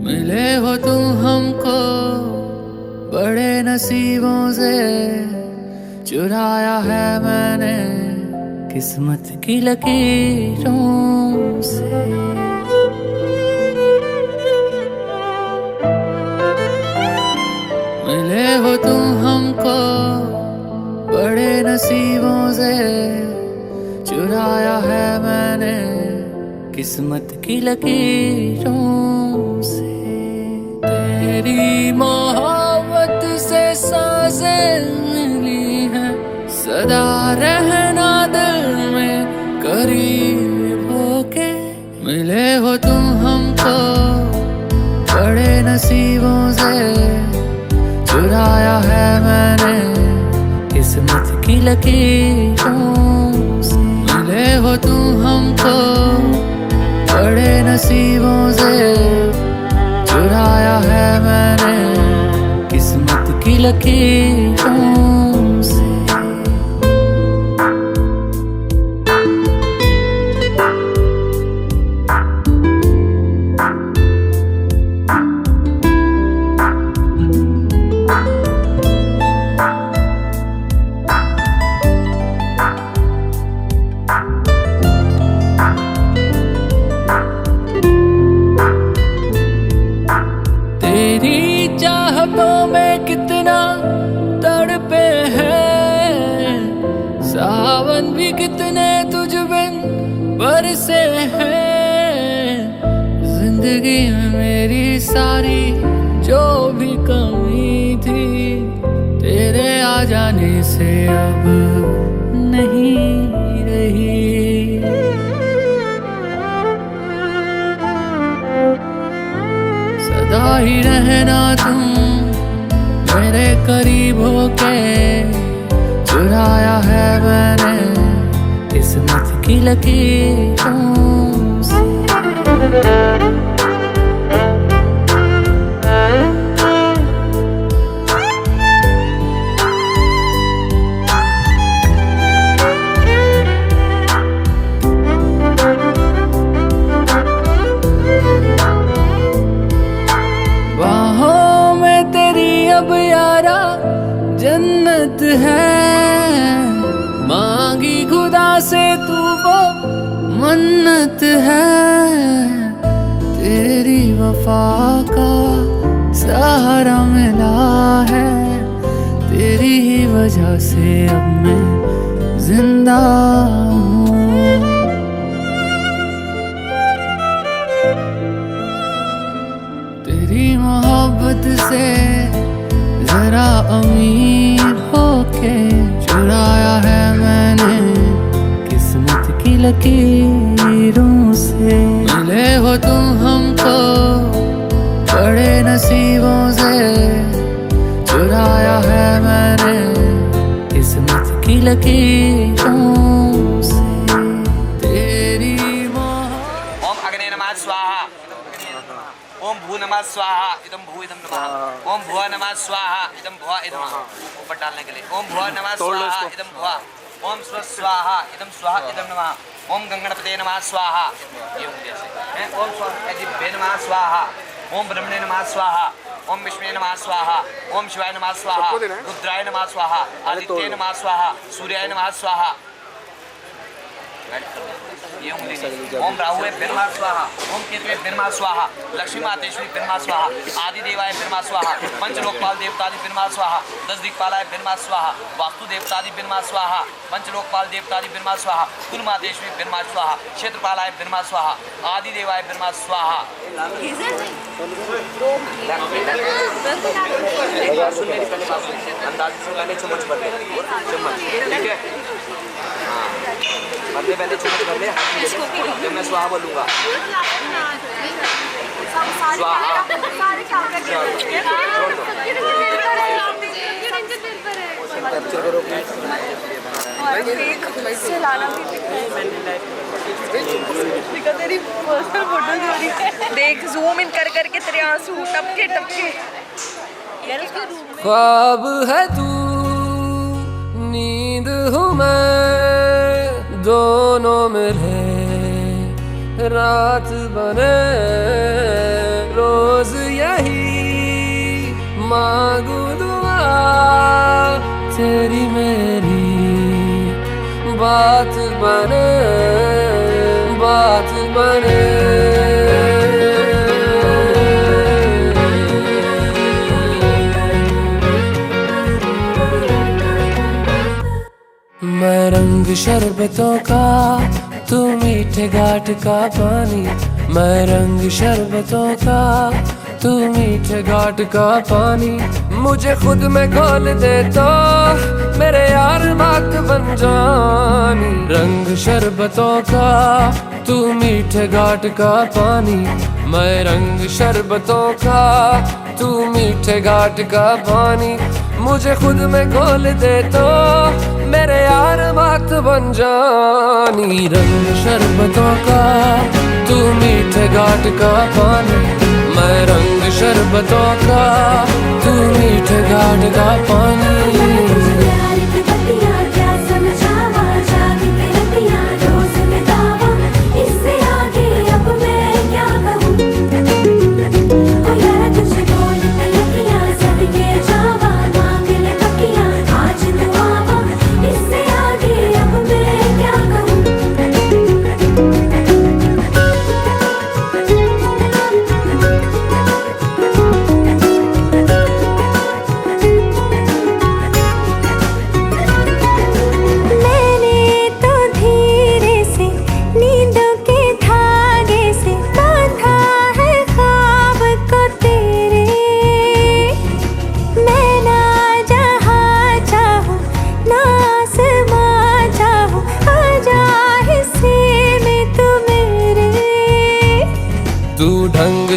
S3: मिले हो तुम हमको बड़े नसीबों से, चुराया है मैंने किस्मत की लकीरों से। मिले हो तुम हमको बड़े नसीबों से, चुराया है मैंने किस्मत की लकीरों से। तेरी मोहब्बत से सांसें मिली हैं, सदा रहना दिल में करीब होके। मिले हो तुम हमको बड़े नसीबों से, चुराया है मैंने किस्मत की लकीरों से। मिले हो तुम हमको बड़े नसीबों से, चुराया है मैंने किस्मत की लकीरों से। चाहतों में कितना तड़पे हैं, सावन भी कितने तुझ बिन बरसे हैं। जिंदगी में मेरी सारी जो भी कमी थी, तेरे आ जाने से अब नहीं रही। सदा ही रहना तुम मेरे करीब होके, चुराया है मैंने किस्मत की लकीरों से। अब यारा जन्नत है, मांगी खुदा से तू वो मन्नत है। तेरी वफा का सहारा मिला है, तेरी ही वजह से अब मैं जिंदा हूँ। तेरी मोहब्बत से जरा अमीर होके, चुराया है मैंने किस्मत की लकीरों से। मिले हो तुम हमको बड़े नसीबों से, चुराया है मैंने किस्मत की लकीरों से। तेरी
S9: ओम अग्ने नमः स्वाहा, ओम भू नमः स्वाहा, इदम भू इदम नमः। ओम भुवा नमः स्वाहा, इदम भुवा इदम नमः। ऊपर डालने के लिए ओम भुवा नमः स्वाहा, इदम भुवा। ओम स्व स्वाहा, इदम स्वाहा इदम नमः। ओम गंगणपते नमः स्वाहा, ये उंगली ऐसे हैं। ओम स्वाहा नमः स्वाहा, ओम ब्रह्मणे नमः स्वाहा, ओम विष्णुवे नमः स्वाहा, ओम शिवाय नमः स्वाहा, रुद्राय नमः स्वाहा, आदित्य नमः स्वाहा, सूर्याय नमः स्वाहा। ये उंगली नहीं। ओम राहुवे बिरमा स्वाहा, ओम केतुवे बिरमा स्वाहा, लक्ष्मी मातेश्वरी बिरमा स्वाहा, आदि देवाय बिरमा स्वाहा, पंच लोकपाल देवतादि बिरमा स्वाहा, 10 दिक्पालाय बिरमा स्वाहा, वास्तु देवतादि बिरमा स्वाहा, पंच लोकपाल देवतादि बिरमा स्वाहा, कुल मातेश्वरी बिरमा स्वाहा, क्षेत्रपालाय बिरमा स्वाहा, आदि देवाय बिरमा स्वाहा। अंदाज से मैंने चम्मच भर दिया, चम्मच, ठीक है। भर ले, पहले चम्मच भर ले, हाथ में ले ले। जब मैं स्वाहा बोलूँगा
S10: देख जूम इन कर करके तेरे आंसू टपके टपके।
S3: ख्वाब है तू, नींद हूँ मैं, दोनों मिले रात बने, रोज यही मांगू दुआ, तेरी मेरी बात बने, बात बने। मैं रंग शरबतों का, तू मीठे घाट का पानी। मैं रंग शरबतों का, तू मीठे घाट का पानी। मुझे खुद में घोल दे तो मेरे यार बात बन जानी। रंग शरबतों का, तू मीठे घाट का पानी। मैं रंग शरबतों का, तू मीठे घाट का पानी। मुझे खुद में घोल दे तो मेरे यार बात बन जानी। रंग शरबतों का, तू मीठे घाट का पानी। मैं रंग शरबतों का, तू मीठे घाट का पानी।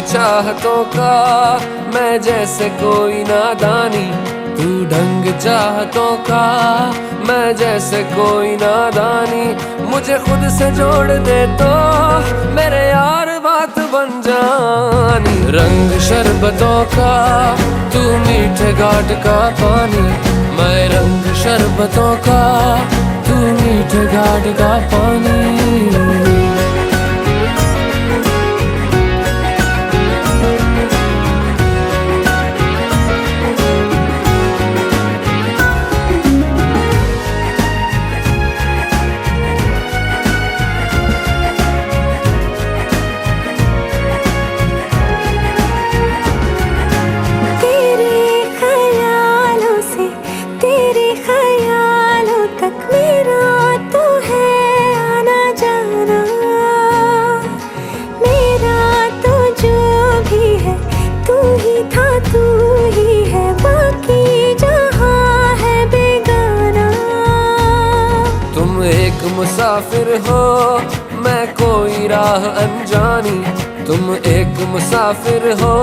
S3: चाहतों का मैं जैसे कोई नादानी। तू ढंग चाहतों का मैं जैसे कोई नादानी। मुझे खुद से जोड़ दे तो मेरे यार बात बन जानी। रंग शरबतों का, तू मीठे घाट का पानी। मैं रंग शरबतों का, तू मीठे घाट का पानी। मुसाफिर हो मैं कोई राह अनजानी। तुम एक मुसाफिर हो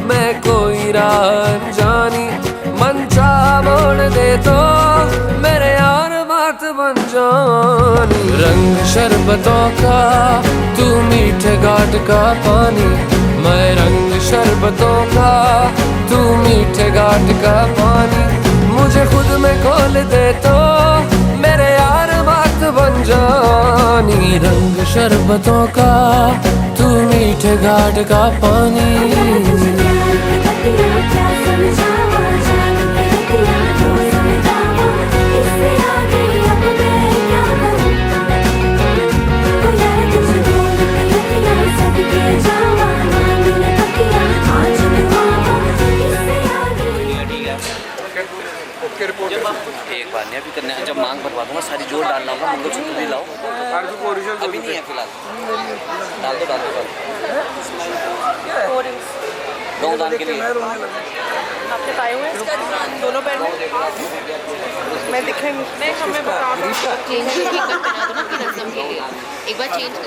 S3: मैं कोई राह अनजानी। मन चाह मोड़ दे तो मेरे यार बात बन जानी। रंग शरबतों का, तू मीठे घाट का पानी। मैं रंग शरबतों का, तू मीठे घाट का पानी। मुझे खुद में घोल दे तो मेरे यार बात बन जानी। रंग शरबतों का, तू मीठे घाट का पानी।
S9: एक बार नहीं अभी करना है, जब मांग भरवा दूंगा सारी जोड़ डालना होगा। मंगलसूत्र भी लाओ, अभी नहीं है फिलहाल। डाल दो डाल दो दान के लिए।
S10: आपने पाए हुए हैं दोनों पैर में? मैं दिखेंगे नहीं, हमें बता दो।
S11: एक बार चेंज कर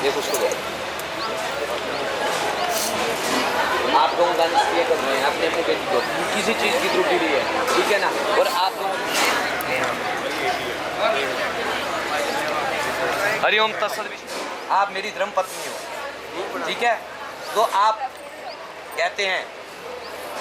S9: ये कुछ तो आप लोग गाने इसलिए कर रहे हैं अपने बेटी को किसी चीज़ की त्रुटि नहीं है, ठीक है ना। और आप लोग हरिओम तत्सत, आप मेरी धर्म पत्नी हो, ठीक है। तो आप कहते हैं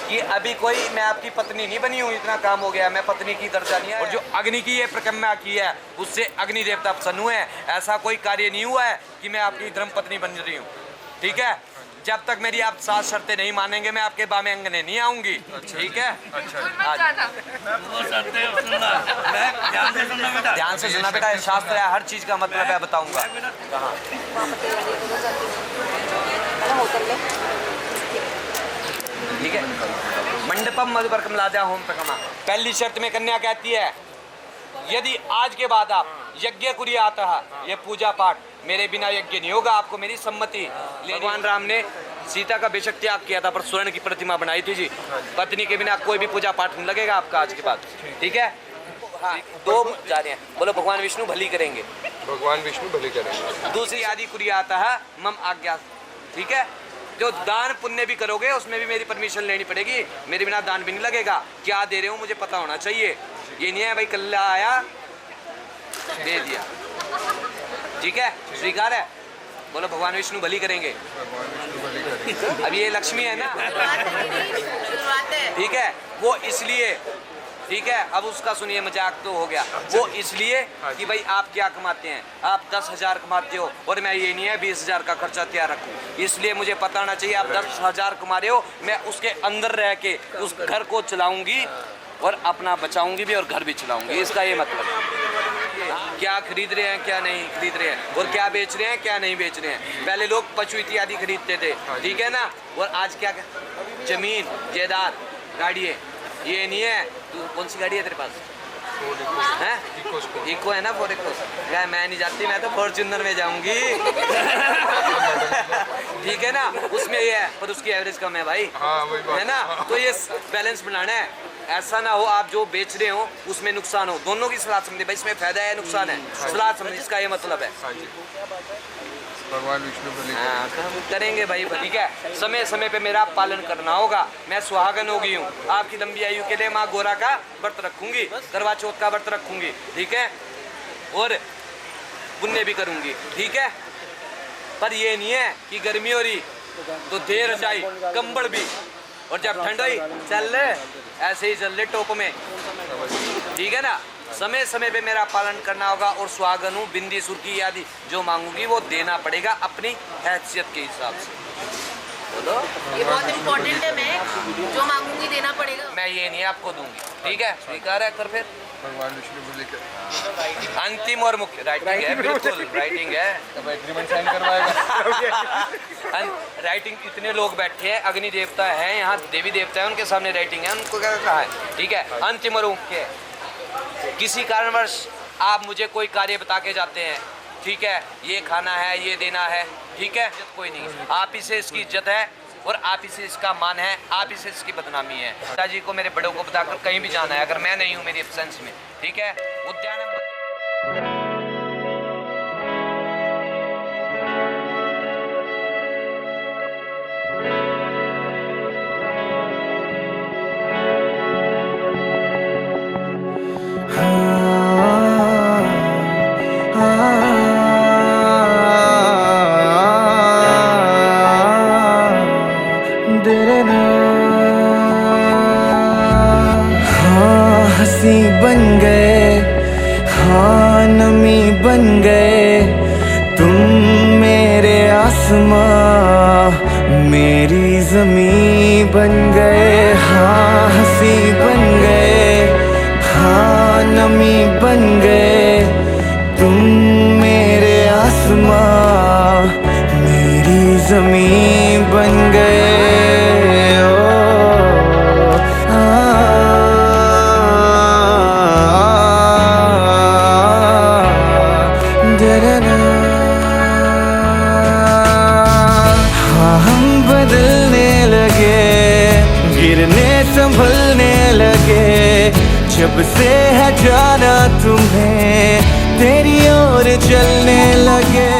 S9: कि अभी कोई मैं आपकी पत्नी नहीं बनी हूँ, इतना काम हो गया, मैं पत्नी की दर्जा नहीं है। और जो अग्नि की ये परिक्रमा की है उससे अग्नि देवता प्रसन्न हुए हैं। ऐसा कोई कार्य नहीं हुआ है कि मैं आपकी धर्म पत्नी बन रही हूँ, ठीक है। जब तक मेरी आप 7 शर्तें नहीं मानेंगे मैं आपके बामे अंगने नहीं आऊंगी, ठीक है। ध्यान से सुनना बेटा, शास्त्र है, हर चीज का मतलब है, बताऊंगा। ठीक है। मंडपम मधुपर कमलाजा होम प्रकमा। पहली शर्त में कन्या कहती है यदि आज के बाद आप यज्ञ कुरिया आता है, ये पूजा पाठ मेरे बिना यज्ञ नहीं होगा, आपको मेरी सम्मति। भगवान राम ने सीता का बेशक त्याग किया था पर स्वर्ण की प्रतिमा बनाई थी जी। पत्नी के बिना कोई भी पूजा पाठ नहीं लगेगा आपका आज के बाद, ठीक है। हाँ, 2 जा रहे हैं, बोलो भगवान विष्णु भली करेंगे,
S12: भगवान विष्णु भली करेंगे।
S9: दूसरी आदि कुरिया आता है मम आज्ञा, ठीक है। जो दान पुण्य भी करोगे उसमें भी मेरी परमिशन लेनी पड़ेगी, मेरे बिना दान भी नहीं लगेगा। क्या दे रहे हो मुझे पता होना चाहिए, ये नहीं है भाई कल आया दे दिया, ठीक है। स्वीकार है, बोलो भगवान विष्णु भली करेंगे। अब ये लक्ष्मी है ना, ठीक है। वो इसलिए, ठीक है। अब उसका सुनिए, मजाक तो हो गया। वो इसलिए कि भाई आप क्या कमाते हैं, आप 10,000 कमाते हो और मैं ये नहीं है 20,000 का खर्चा तैयार रखूं, इसलिए मुझे पता होना चाहिए आप 10,000 कमा रहे हो, मैं उसके अंदर रह के उस घर को चलाऊंगी और अपना बचाऊंगी भी और घर भी चलाऊंगी। इसका ये मतलब क्या खरीद रहे हैं क्या नहीं खरीद रहे हैं, और क्या बेच रहे हैं क्या नहीं बेच रहे हैं। पहले लोग पशु इत्यादि खरीदते थे, ठीक है ना। और आज क्या, जमीन जायदाद गाड़ी है, ये नहीं है। तू कौन सी गाड़ी है तेरे पास? हैं? इको है ना, 4 इको। क्या मैं नहीं जाती, मैं तो फॉर्च्यूनर में जाऊंगी। ठीक है ना, उसमें ये है पर उसकी एवरेज कम है भाई, है ना। तो ये बैलेंस बनाना है, ऐसा ना हो आप जो बेच रहे हो उसमें नुकसान हो। दोनों की सलाह समझे भाई, इसमें फायदा है नुकसान है, सलाह समझे, इसका ये मतलब है।
S12: भगवान विष्णु
S9: करेंगे भाई, ठीक है। समय समय पे मेरा पालन करना होगा। मैं सुहागन हो गई हूँ, आपकी लंबी आयु के लिए माँ गोरा का व्रत रखूंगी, करवा चौथ का व्रत रखूंगी, ठीक है। और पुण्य भी करूंगी, ठीक है। पर ये नहीं है कि गर्मी हो रही तो देर रजाई कंबल भी, और जब ठंड हुई चल ऐसे ही चल ले टोप में, ठीक है ना। समय समय पे मेरा पालन करना होगा और सुहागन हूँ, बिंदी सुर्खी आदि जो मांगूंगी वो देना पड़ेगा अपनी हैसियत के हिसाब से। बोलो,
S11: ये बहुत इम्पोर्टेंट है, मैं जो मांगूंगी देना पड़ेगा,
S9: मैं ये नहीं आपको दूंगी, ठीक है। स्वीकार है कर फिर।
S12: भगवान विष्णु भली करेंगे।
S9: अंतिम और मुख्य राइटिंग है, बिल्कुल राइटिंग है,
S12: एग्रीमेंट साइन करवाएगा।
S9: राइटिंग इतने लोग बैठे हैं, अग्नि देवता है यहाँ, देवी देवता है, उनके सामने राइटिंग है, उनको क्या कहा है, ठीक है। अंतिम और मुख्य, किसी कारणवश आप मुझे कोई कार्य बता के जाते हैं, ठीक है, ये खाना है ये देना है, ठीक है, कोई नहीं, आप ही से इसकी इज्जत है और आप ही से इसका मान है, आप ही से इसकी बदनामी है। पिताजी को मेरे बड़ों को बताकर कहीं भी जाना है अगर मैं नहीं हूँ मेरी एब्सेंस में, ठीक है। उद्यान
S2: हंसी बन गए, हाँ नमी जाना तुम्हें तेरी ओर चलने लगे।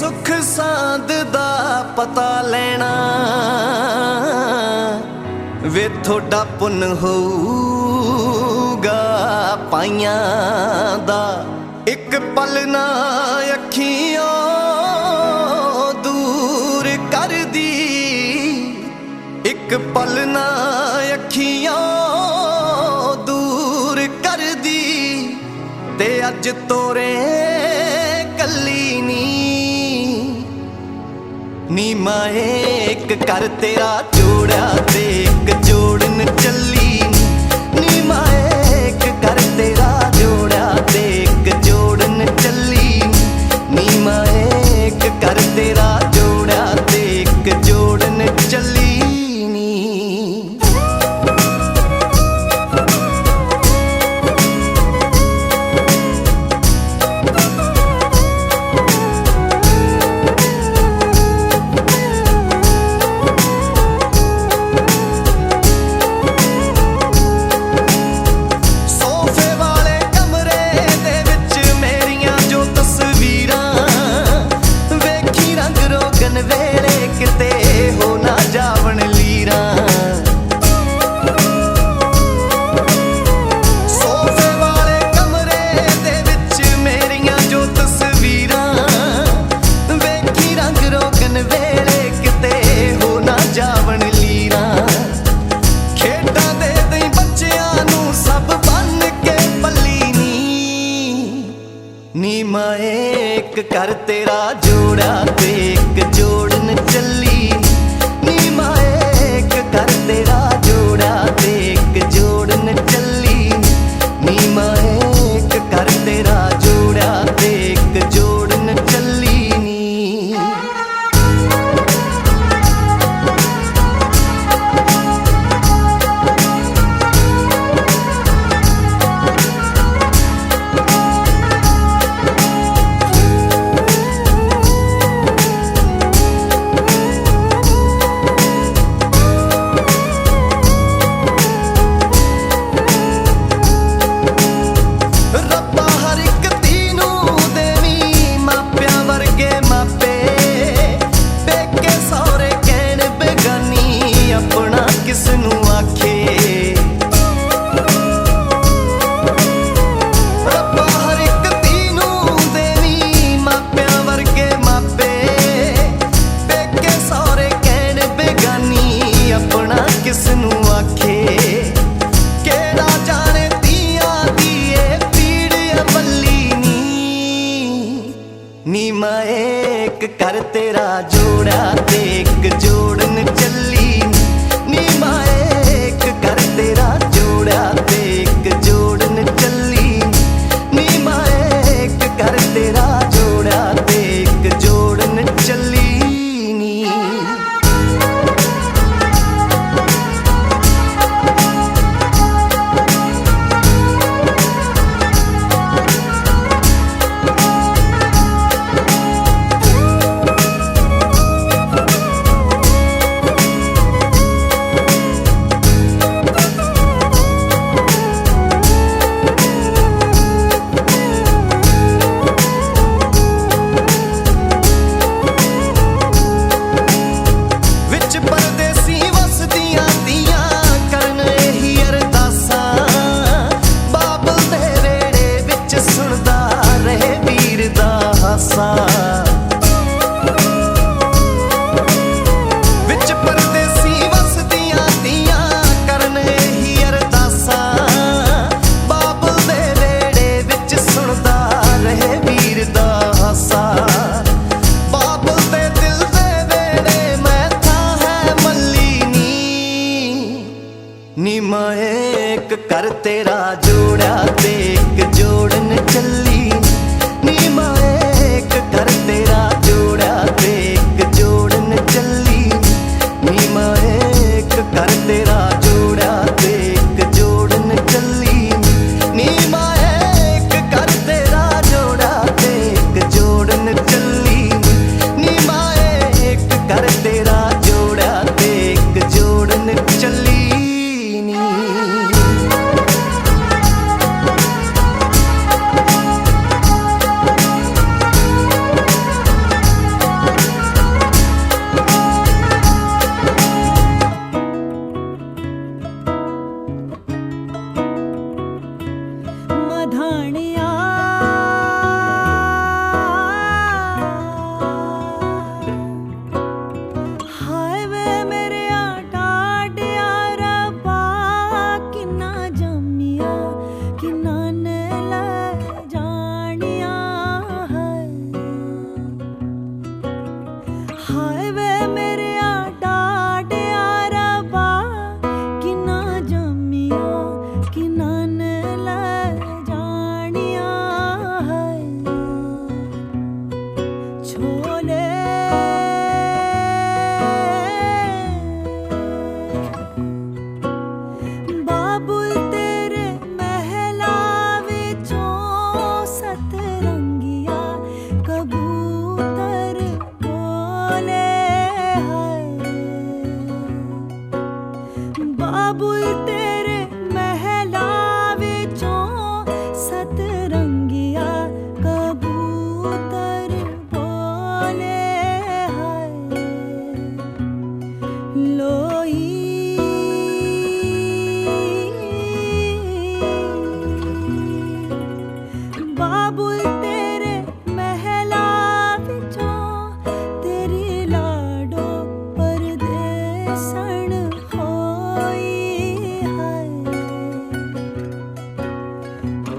S2: सुख सांद दा पता लेना वे थोड़ा पुन होऊगा पाइयां दा एक पल ना अखियों दूर कर दी एक पल ना अखियों दूर कर दी ते अज तोरे कली नी माए एक कर तेरा जोड़ा ते एक जोड़न चली नी माए एक कर तेरा जोड़ा ते एक जोड़न चली नी माए एक कर तेरा जोड़ा ते एक जोड़न चली एक कर तेरा जोड़ा ते एक जोड़न चली नी माए एक कर तेरा जोड़ा ते एक जोड़न चली नी माए एक कर तेरा जोड़ा ते एक जोड़न चली नी नी माए एक कर तेरा जोड़ा ते एक जोड़न चली नी माए एक कर तेरा जोड़ा ते एक जोड़न चली नी माए एक कर तेरा जोड़ा ते एक जोड़न चली नी
S1: मधानिया हाय वे मेरे टाटिया रब्बा किन्ना जम्मिया किन्ना ने ले जानिया हाय वे मेरे टाटिया रब्बा किन्ना जम्मिया किन्ना ने ले जानिया छोले बाबुल तेरे महला विचों सतरंगिया कबूतर बोले बाबुल तेरे महला विचों सतरंगिया कबूतर बोले लोई बाबुल तेरे महला विचों तेरी लाडो परदेसण होई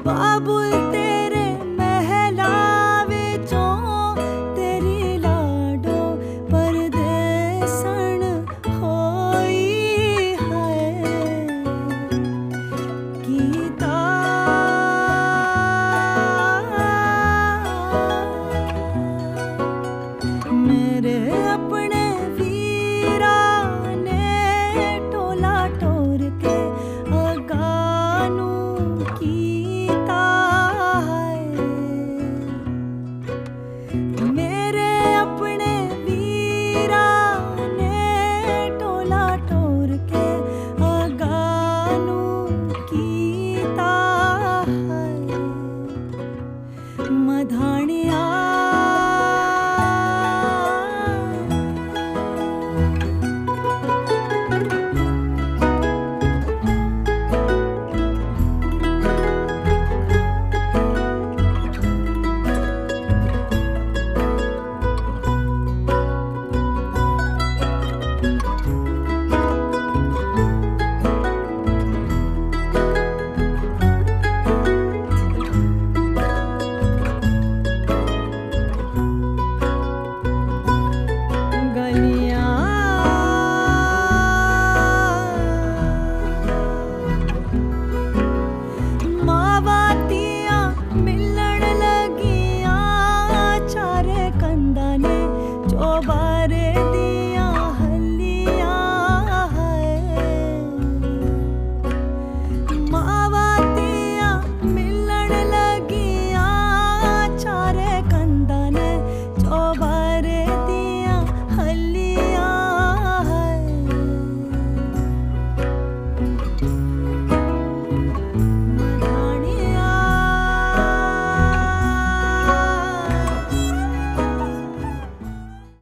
S1: बाबुल तेरे महला विचों तेरी लाडो परदेसण होई कीता मेरे अपने वीरा ने टोला टोर के अगानू कीता मेरे अपने वीरा ने टोला टोर के अगानू कीता मधानिया गलियां मावाती